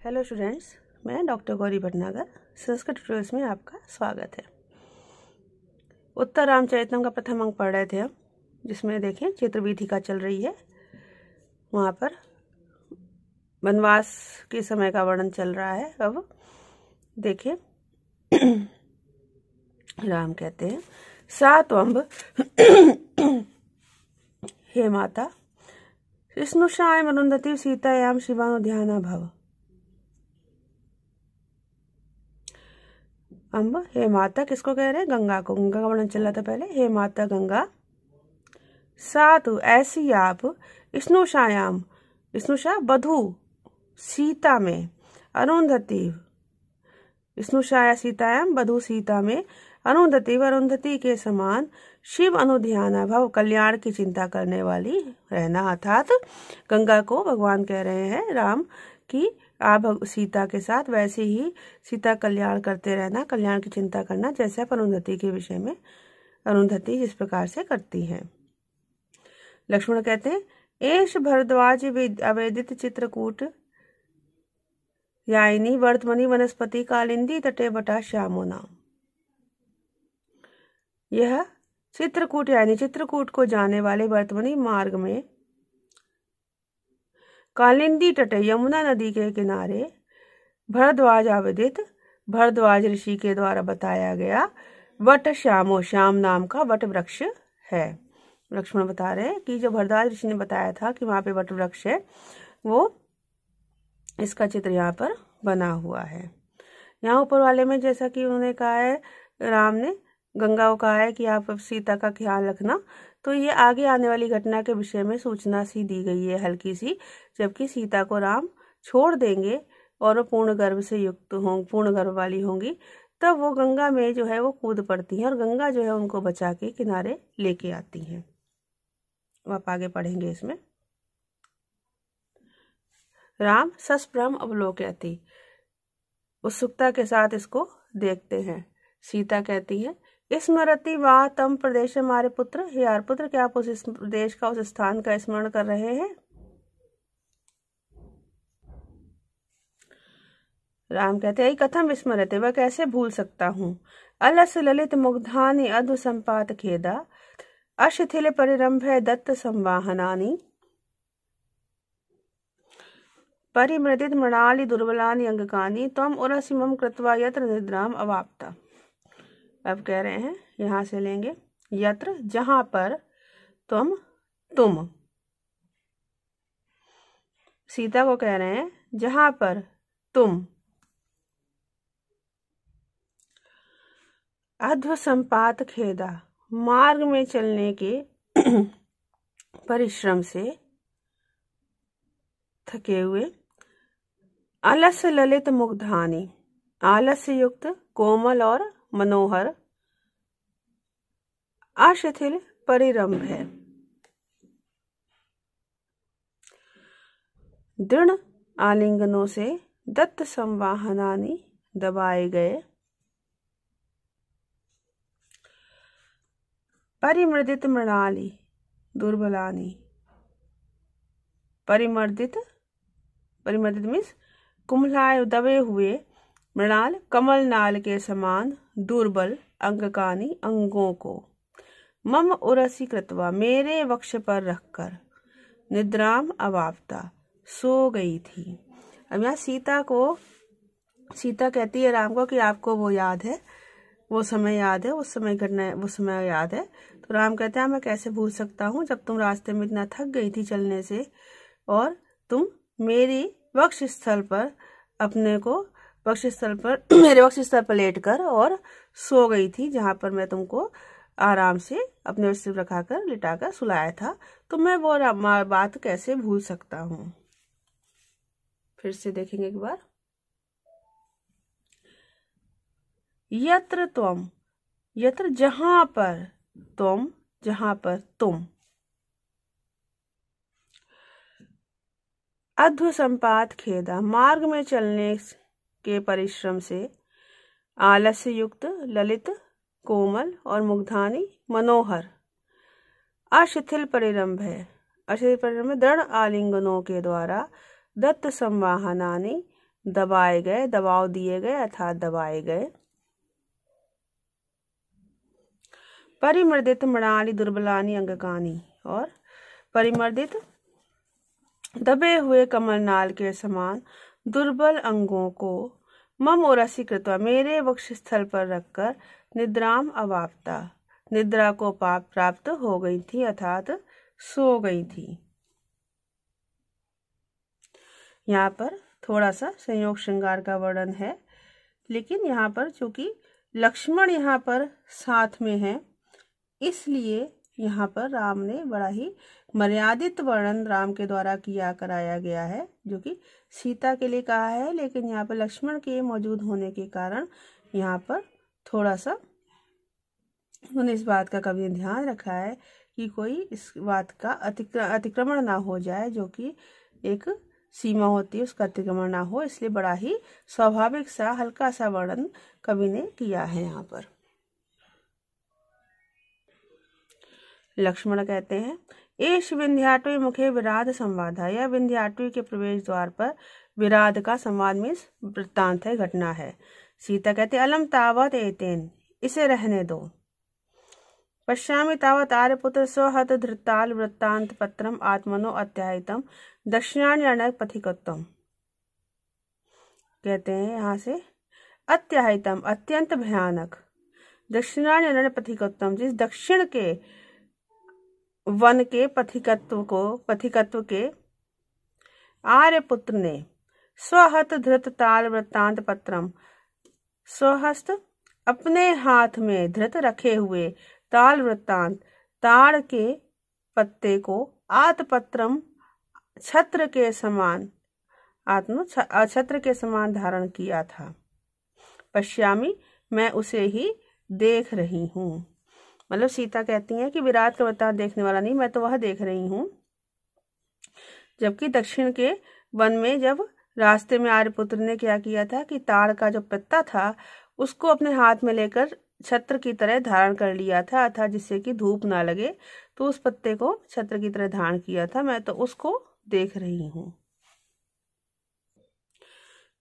Hello students, मैं doctor Gauri Bhatnagar. Sanskrit tutorials में आपका स्वागत है। उत्तर रामचरितम का प्रथम अंक पढ़ रहे थे हम, जिसमें देखें चित्रवीथिका चल रही है। वहाँ पर वनवास के समय का वर्णन चल रहा है। अब देखें राम कहते हैं, सात्वंब हे माता स्नुषायाम अरुंधति सीतायाम शिवानुध्याना भव। अम्ब हे माता किसको कह रहे हैं? गंगा को। गंगा का वर्णन चल रहा था पहले। हे माता गंगा, सातु ऐसी आप स्नुषायाम, स्नुषा बधू, सीता में, अरुंधति स्नुषाया सीतायाम बधू सीता में, अरुंधति के समान, शिव अनुध्याना भव कल्याण की चिंता करने वाली रहना। अर्थात गंगा को भगवान कह रहे हैं राम कि आप सीता के साथ वैसे ही सीता कल्याण करते रहना, कल्याण की चिंता करना, जैसे आप अरुंधति के विषय में अरुंधति जिस प्रकार से करती हैं। लक्ष्मण कहते हैं, एष भरद्वाज अवेदित चित्रकूट याइनी वर्तमनी वनस्पति कालिंदी तटे बटा श्यामो नाम। यह चित्रकूट यानी चित्रकूट को जाने वाले वर्तमनी मार्ग में कालिंदी तटे यमुना नदी के किनारे भरद्वाज आवेदित भरद्वाज ऋषि के द्वारा बताया गया वट श्यामो, श्याम नाम का वट वृक्ष है। लक्ष्मण बता रहे हैं कि जो भरद्वाज ऋषि ने बताया था कि वहां पे वट वृक्ष है, वो इसका चित्र यहाँ पर बना हुआ है। यहाँ ऊपर वाले में जैसा कि उन्होंने कहा है, राम ने गंगा को कहा है कि आप सीता का ख्याल रखना, तो ये आगे आने वाली घटना के विषय में सूचना सी दी गई है हल्की सी। जबकि सीता को राम छोड़ देंगे और वो पूर्ण गर्भ से युक्त हों, पूर्ण गर्भ वाली होंगी, तब वो गंगा में जो है वो कूद पड़ती हैं और गंगा जो है उनको बचा के किनारे लेके आती हैं। आप आगे पढ़ेंगे इसमें। राम सस्प्रम अवलोकयति, उत्सुकता के साथ इसको देखते हैं। सीता कहती है, स्मरति वा तम प्रदेश हमारे पुत्र, हे यार पुत्र, क्या आप उस प्रदेश का, उस स्थान का स्मरण कर रहे हैं? राम कहते हैं, कथम विस्मरते, वह कैसे भूल सकता हूँ। अलस ललित मुग्धानि अधु संपात खेदा, अशिथिल परिरंभ दत्त संवाहनानि, परिमृदित मृणाली दुर्बलानि अंगकानि, त्वम उरसि मम कृत्वा यत्र निद्राम अवाप्ता। अब कह रहे हैं, यहां से लेंगे, यत्र जहां पर, तुम सीता को कह रहे हैं जहां पर तुम अध्व संपात खेदा, मार्ग में चलने के परिश्रम से थके हुए, अलस्य ललित मुग्धानि, आलस्य युक्त कोमल और मनोहर, अशिथिल परिरंभ है, दृढ़ आलिंगनों से, दत्त संवाहनानि दबाए गए, परिमर्दित मृणाली दुर्बलानी, परिमर्दित मीन्स कुम्हलाए दबे हुए, मृणाल कमल नाल के समान, दुर्बल अंगकानी अंगों को, मम उरसी कृत्वा मेरे वक्ष पर रखकर, निद्राम अवाप्ता सो गई थी। अब यहाँ सीता कहती है राम को कि आपको वो याद है, वो समय याद है, उस समय घटना, वो समय याद है। तो राम कहते हैं, मैं कैसे भूल सकता हूँ जब तुम रास्ते में इतना थक गई थी चलने से और तुम मेरी वक्ष स्थल पर मेरे वक्ष स्थल पर लेटकर और सो गई थी, जहां पर मैं तुमको आराम से अपने वक्ष पर रखाकर लिटाकर सुलाया था। तो मैं वो बात कैसे भूल सकता हूँ। फिर से देखेंगे एक बार। यत्र त्वम, यत्र जहां पर, तुम जहां पर तुम, अध्व संपात खेदा, मार्ग में चलने के परिश्रम से, आलस्य युक्त ललित कोमल और मुग्धानी मनोहर, अशिथिल परिरंभ है, अशिथिल परिरंभ दृढ़ आलिंगनों के द्वारा, दत्त संवाहनानि दबाए गए, दबाव दिए गए अर्थात दबाए गए। परिमर्दित मृणाली दुर्बलानी अंगकानी, और परिमर्दित दबे हुए कमलनाल के समान दुर्बल अंगों को मम ओरसी कृत्वा, मेरे वक्षस्थल पर रखकर निद्राम अवाप्ता, निद्रा को प्राप्त हो गई थी अर्थात सो गई थी। यहाँ पर थोड़ा सा संयोग श्रृंगार का वर्णन है, लेकिन यहाँ पर चूंकि लक्ष्मण यहाँ पर साथ में है, इसलिए यहाँ पर राम ने बड़ा ही मर्यादित वर्णन राम के द्वारा कराया गया है, जो कि सीता के लिए कहा है, लेकिन यहाँ पर लक्ष्मण के मौजूद होने के कारण यहाँ पर थोड़ा सा उन्होंने इस बात का कभी ध्यान रखा है कि कोई इस बात का अतिक्रमण ना हो जाए, जो कि एक सीमा होती है उसका अतिक्रमण ना हो, इसलिए बड़ा ही स्वाभाविक सा हल्का सा वर्णन कवि ने किया है। यहाँ पर लक्ष्मण कहते हैं, एश विंध्याटवी मुखे विराध संवाद, यह विंध्याटवी के प्रवेश द्वार पर विराध का संवाद में वृत्तांत है, घटना है। सीता कहते अलम तावत एतेन, इसे रहने दो। पश्यामि तावत आर्यपुत्र स्वहत धृताल वृत्तांत पत्रम आत्मनो अत्याहितम दक्षिणान्य पथिकत्वम। कहते हैं यहाँ से अत्याहितम अत्यंत भयानक, दक्षिणान्य पथिकत्वम, जिस दक्षिण के वन के पथिकत्व के आर्यपुत्र ने स्वहत धृत ताल वृत्तांत पत्रम, स्वहस्त अपने हाथ में धृत रखे हुए ताल वृत्तांत ताड़ के पत्ते को आत्पत्रम छत्र के समान छत्र के समान धारण किया था। पश्यामी मैं उसे ही देख रही हूँ, मतलब सीता कहती हैं कि विराट का वृत्तांत देखने वाला नहीं, मैं तो वह देख रही हूँ। जबकि दक्षिण के वन में जब रास्ते में आर्यपुत्र ने क्या किया था कि ताड़ का जो पत्ता था उसको अपने हाथ में लेकर छत्र की तरह धारण कर लिया था, अर्थात जिससे कि धूप ना लगे, तो उस पत्ते को छत्र की तरह धारण किया था, मैं तो उसको देख रही हूँ।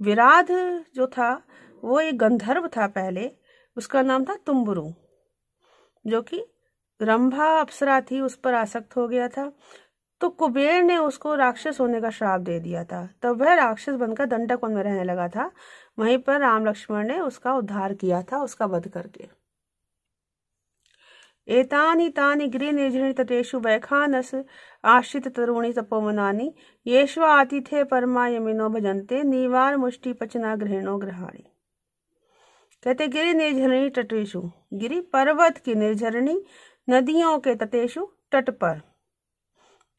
विराध जो था वो एक गंधर्व था पहले, उसका नाम था तुम्बुरु, जो कि रंभा अप्सरा थी उस पर आसक्त हो गया था, तो कुबेर ने उसको राक्षस होने का श्राप दे दिया था, तब वह राक्षस बनकर दंडक वन में रहने लगा था। वहीं पर राम लक्ष्मण ने उसका उद्धार किया था, उसका वध करके। एतानि तानि गिरि निर्जनि तटेषु वैखानस आश्रित तरुणी तपोवनानि येषु आतिथे परमा यमिनो भजन्ते नीवार मुष्टि पचना गृहिणो गृहाणि। कहते गिरि निर्झरणी तटेषु, गिरि पर्वत की निर्झरणी नदियों के तटेषु तट पर,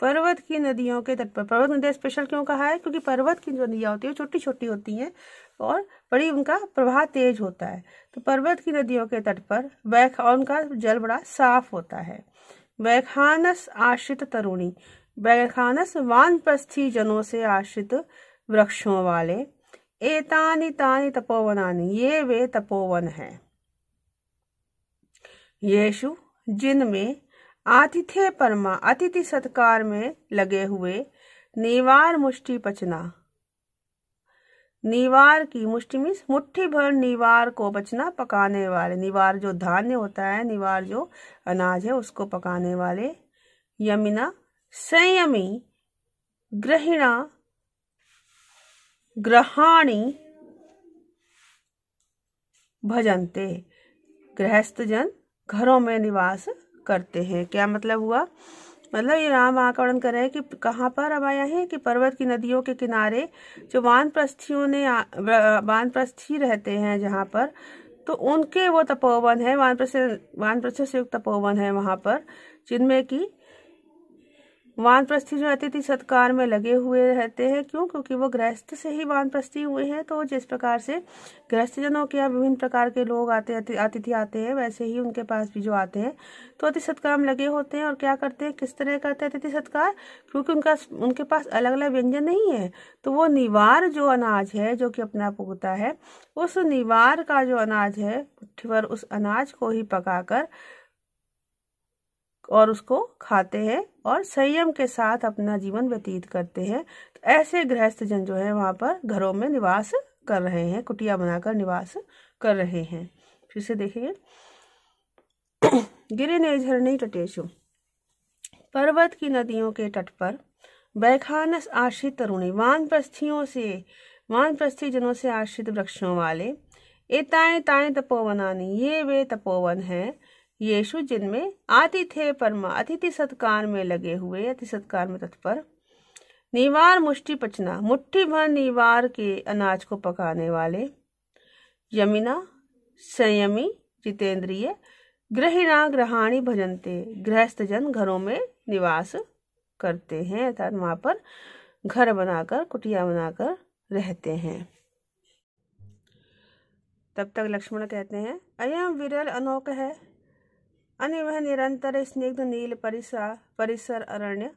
पर्वत की नदियों के तट पर। पर्वत नदियां स्पेशल क्यों कहा है? क्योंकि पर्वत की जो नदियां होती है छोटी छोटी होती हैं और बड़ी उनका प्रवाह तेज होता है, तो पर्वत की नदियों के तट पर और उनका जल बड़ा साफ होता है। वैखानस आश्रित तरुणी, वैखानस वानप्रस्थी जनों से आश्रित वृक्षों वाले, एतानि तानि तपोवनानि, ये वे तपोवन हैं, येषु जिनमें आतिथ्य परमा, अतिथि सत्कार में लगे हुए, नीवार मुष्टि पचना, नीवार की मुष्टि मीन्स मुट्ठी भर नीवार को पचना, पकाने वाले, नीवार जो धान्य होता है, नीवार जो अनाज है उसको पकाने वाले, यमिना संयमी ग्रहिणा ग्रहाणी भजन्ते, गृहस्थ जन घरों में निवास करते हैं। क्या मतलब हुआ? मतलब ये राम आकलन कर रहे हैं कि कहाँ पर अब आया है कि पर्वत की नदियों के किनारे जो वानप्रस्थी रहते हैं जहाँ पर, तो उनके वो तपोवन है, वानप्रस्थ से युक्त तपोवन है वहां पर, जिनमें की वानप्रस्थी जो अतिथि सत्कार में लगे हुए रहते हैं। क्यों? क्योंकि वो गृहस्थ से ही वानप्रस्थी हुए हैं, तो जिस प्रकार से गृहस्थ जनों के यहाँ विभिन्न प्रकार के लोग आते हैं, अतिथि आते हैं, वैसे ही उनके पास भी जो आते हैं तो अतिथि सत्कार में लगे होते हैं। और क्या करते हैं, किस तरह करते हैं अतिथि सत्कार? क्योंकि उनके पास अलग अलग व्यंजन नहीं है, तो वो निवार जो अनाज है जो कि अपना पुगता है, उस निवार का जो अनाज है मुट्ठी भर, उस अनाज को ही पकाकर और उसको खाते हैं और संयम के साथ अपना जीवन व्यतीत करते हैं। तो ऐसे गृहस्थ जन जो है वहां पर घरों में निवास कर रहे हैं, कुटिया बनाकर निवास कर रहे हैं। फिर से देखिए, गिरि ने झरणी तटेशु, पर्वत की नदियों के तट पर वैखानस आश्रित तरुणी, वानप्रस्थी जनों से आश्रित वृक्षों वाले, एताएं ताएं तपोवनानी, ये वे तपोवन हैं, यीशु जिनमें आतिथ्य परमा, अतिथि सत्कार में लगे हुए, अतिथि सत्कार में तत्पर, नीवार मुष्टि पचना, मुट्ठी भर नीवार के अनाज को पकाने वाले, यमिना संयमी जितेंद्रिय, गृहिणा ग्रहाणी भजनते, गृहस्थ जन घरों में निवास करते हैं, अर्थात वहां पर घर बनाकर, कुटिया बनाकर रहते हैं। तब तक लक्ष्मण कहते हैं, अयम विरल अनोख है, अनिवह निरंतर स्निग्ध नील परिसर अरण्य,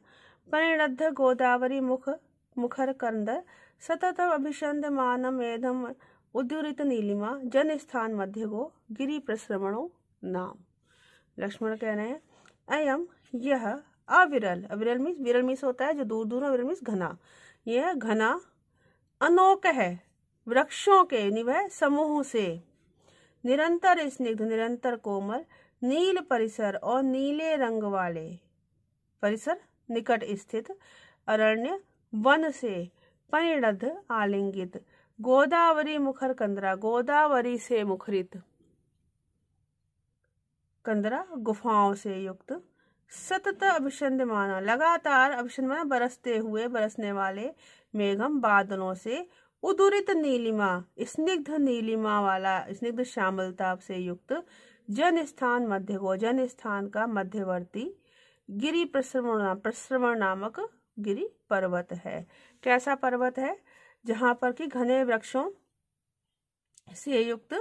परिणद्ध गोदावरी मुखर कंदर, सतत अभिषंद मान मेधम उद्युरित नीलिमा, जन स्थान मध्य गो गिरि प्रश्रवणो नाम। लक्ष्मण कह रहे हैं, अयम यह अविरल, विरल मीन्स होता है जो दूर दूर, विरल मीन्स घना, यह घना अनोक है, वृक्षों के निवह समूह से, निरंतर स्निग्ध निरंतर कोमल, नील परिसर और नीले रंग वाले, परिसर निकट स्थित, अरण्य वन से, परिणद्ध आलिंगित, गोदावरी मुखर कंदरा, गोदावरी से मुखरित, कंदरा गुफाओं से युक्त, सतत अभिषंदमाना, लगातार अभिषंदमाना बरसते हुए, बरसने वाले, मेघम बादलों से, उदुरित नीलिमा, स्निग्ध नीलिमा वाला, स्निग्ध श्यामलता से युक्त, जन स्थान मध्य को, जन स्थान का मध्यवर्ती, गिरि प्रश्रवण नामक गिरि पर्वत है। कैसा पर्वत है? जहां पर कि घने वृक्षों से युक्त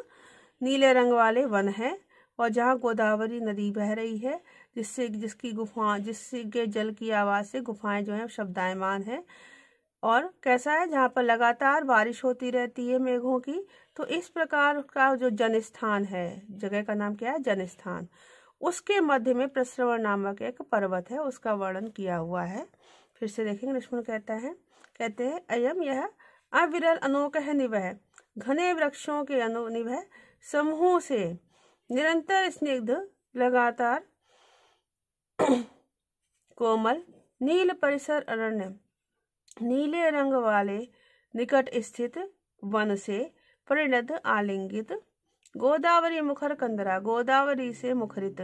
नीले रंग वाले वन है और जहां गोदावरी नदी बह रही है, जिसके जल की आवाज से गुफाएं जो है शब्दायमान है। और कैसा है? जहां पर लगातार बारिश होती रहती है मेघों की। तो इस प्रकार का जो जनस्थान है, जगह का नाम क्या है? जनस्थान। उसके मध्य में प्रश्रवण नामक एक पर्वत है, उसका वर्णन किया हुआ है। फिर से देखेंगे, लक्ष्मण कहते हैं अयम यह अविरल अनोख है निवह, घने वृक्षों के निवह समूह से, निरंतर स्निग्ध लगातार कोमल, नील परिसर अरण्य, नीले रंग वाले निकट स्थित वन से, परिणद्ध आलिंगित, गोदावरी मुखर कंदरा, गोदावरी से मुखरित,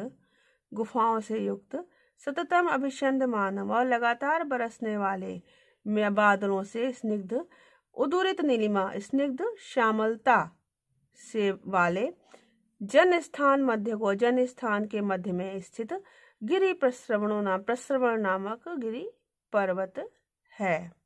गुफाओं से युक्त, सततम अभिषंद मानव और लगातार बरसने वाले बादलों से स्निग्ध, उदुरित नीलिमा, स्निग्ध श्यामलता से वाले, जन स्थान मध्य को, जन स्थान के मध्य में स्थित, गिरि प्रश्रवण नामक गिरि पर्वत है।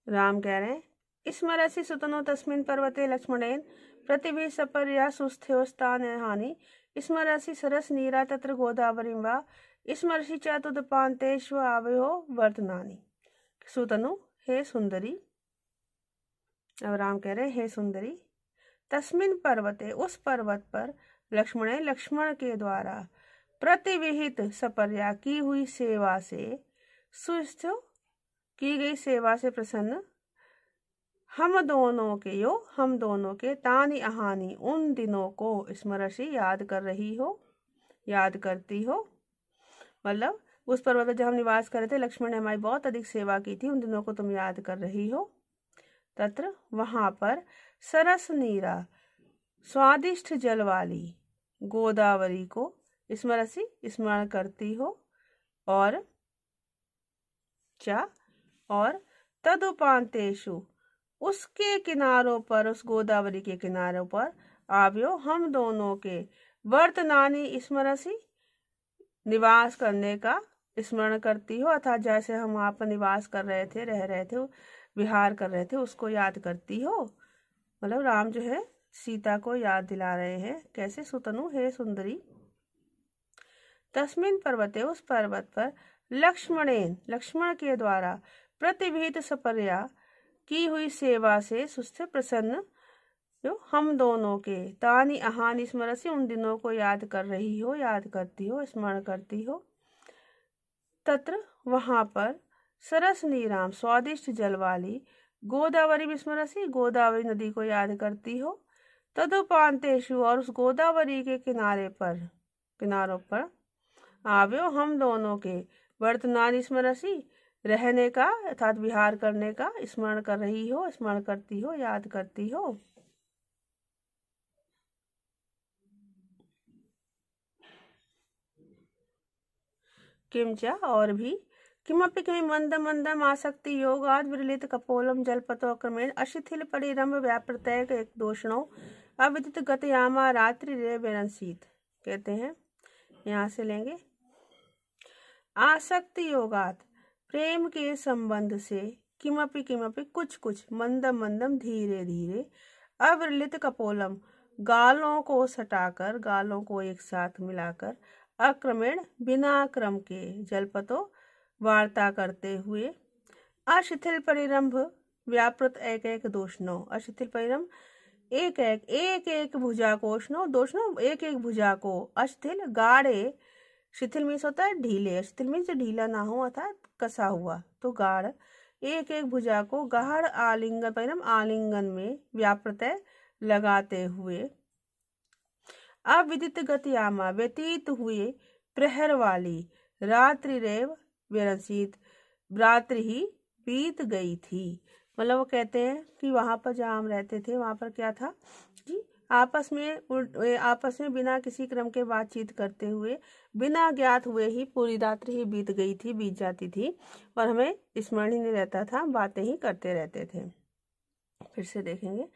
राम कह रहे हैं, स्मरसि सुतनो तस्मिन् पर्वते लक्ष्मणेन, पृथिवी सपर्या सुस्थ्योस्तान हानि, स्मरसि सरस नीरा तत्र गोदावरी वा, स्मरसि च तुदपान्तेष्व आवयो वर्तनानि। सुतनु, हे सुंदरी। अब राम कह रहे, हे सुंदरी, तस्मिन् पर्वते, उस पर्वत पर, लक्ष्मण के द्वारा, प्रतिविहित सपर्या की हुई सेवा से, सुस्थ की गई सेवा से प्रसन्न, हम दोनों के तानि अहानी, उन दिनों को, स्मरसि याद करती हो। मतलब उस पर्वत पर जब हम निवास कर रहे थे, लक्ष्मण ने हमारी बहुत अधिक सेवा की थी, उन दिनों को तुम याद कर रही हो। तत्र, वहां पर, सरस नीरा, स्वादिष्ट जल वाली गोदावरी को स्मरसि, स्मरण करती हो, और तदुपांतेषु, उसके किनारों पर, उस गोदावरी के किनारों पर, आवयो, हम दोनों के, वर्तनानि स्मरसि, निवास करने का स्मरण करती हो, अर्थात जैसे हम वहां पर निवास कर रहे थे, रह रहे थे, विहार कर रहे थे, उसको याद करती हो। मतलब राम जो है सीता को याद दिला रहे हैं। कैसे? सुतनु, हे सुंदरी, तस्मिन् पर्वते, उस पर्वत पर, लक्ष्मण के द्वारा, प्रतिविहित सपर्या की हुई सेवा से, सुस्थ प्रसन्न, जो हम दोनों के, तानी अहानी स्मरसी, उन दिनों को याद कर रही हो, याद करती हो, स्मरण करती हो। तत्र वहां पर, सरस नीराम स्वादिष्ट जल वाली, गोदावरी विस्मरसी, गोदावरी नदी को याद करती हो। तदुपांतेषु, और उस गोदावरी के किनारों पर आव्यो हम दोनों के, वर्तमान स्मरसी, रहने का अर्थात विहार करने का, स्मरण कर रही हो, स्मरण करती हो, याद करती हो। किंचा, और भी, किमपि किमि मंदम मंदम आसक्ति योगाद विरलित कपोलम जलपतो क्रमेण अशिथिल परिरंभ व्याप्रत्यय एक दोषणों अविदित गतयामा रात्रि रे बेरंसीत। कहते हैं, यहाँ से लेंगे, आसक्ति योगात, प्रेम के संबंध से, किमपि किमपि कुछ कुछ, मंदम मंदम धीरे धीरे, अविरलित कपोलम गालों को सटाकर, गालों को एक साथ मिलाकर, अक्रमेण बिना क्रम के, जलपतो वार्ता करते हुए, अशिथिल परिरंभ व्यापृत एक एक दोषणो, अशिथिल परिरंभ एक एक भुजा को, दोषणो एक एक भुजा को, अशिथिल गाढ़े, शिथिल मीन्स होता है ढीले, शिथिल मीन्स ढीला ना हो अर्थात कसा हुआ, तो गाढ़, एक एक भुजा को गाढ़ आलिंगन, परिणाम आलिंगन में, व्याप्रत्यय लगाते हुए, अविदित गतियामा व्यतीत हुए, प्रहर वाली, रात्रि रेव विरंसित, रात्रि ही बीत गई थी। मतलब वो कहते हैं कि वहां पर जहाँ हम रहते थे वहां पर क्या था कि आपस में बिना किसी क्रम के बातचीत करते हुए, बिना ज्ञात हुए ही पूरी रात्रि ही बीत गई थी, बीत जाती थी, और हमें स्मरण ही नहीं रहता था, बातें ही करते रहते थे। फिर से देखेंगे,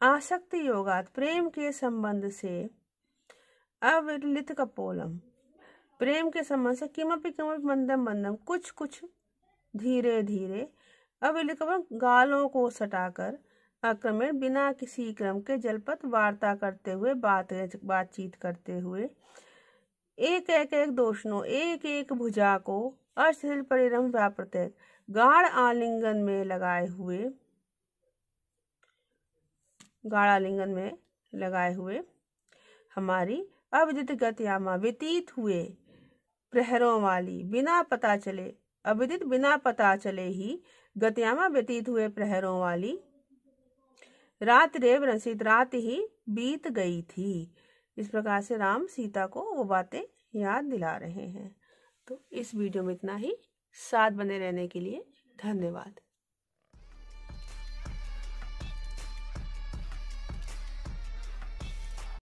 आसक्ति योगात, प्रेम के संबंध से, अविरलित कपोलम, प्रेम के संबंध से, किमपि किमपि मंदम मंदम, कुछ कुछ धीरे धीरे, अविरलित कपोलम गालों को सटाकर, अक्रमेण बिना किसी क्रम के, जलपत वार्ता करते हुए, बातचीत करते हुए, एक एक दोषणों एक एक भुजा को, अशिथिल परिरंभ व्याप्रत्यय गाढ़ आलिंगन में लगाए हुए, गाढ़ आलिंगन में लगाए हुए, हमारी अविदित गतियामा व्यतीत हुए, प्रहरों वाली, बिना पता चले, अविदित बिना पता चले ही, गतियामा व्यतीत हुए प्रहरों वाली, रात रेव रंसित, रात ही बीत गई थी। इस प्रकार से राम सीता को वो बातें याद दिला रहे हैं। तो इस वीडियो में इतना ही। साथ बने रहने के लिए धन्यवाद।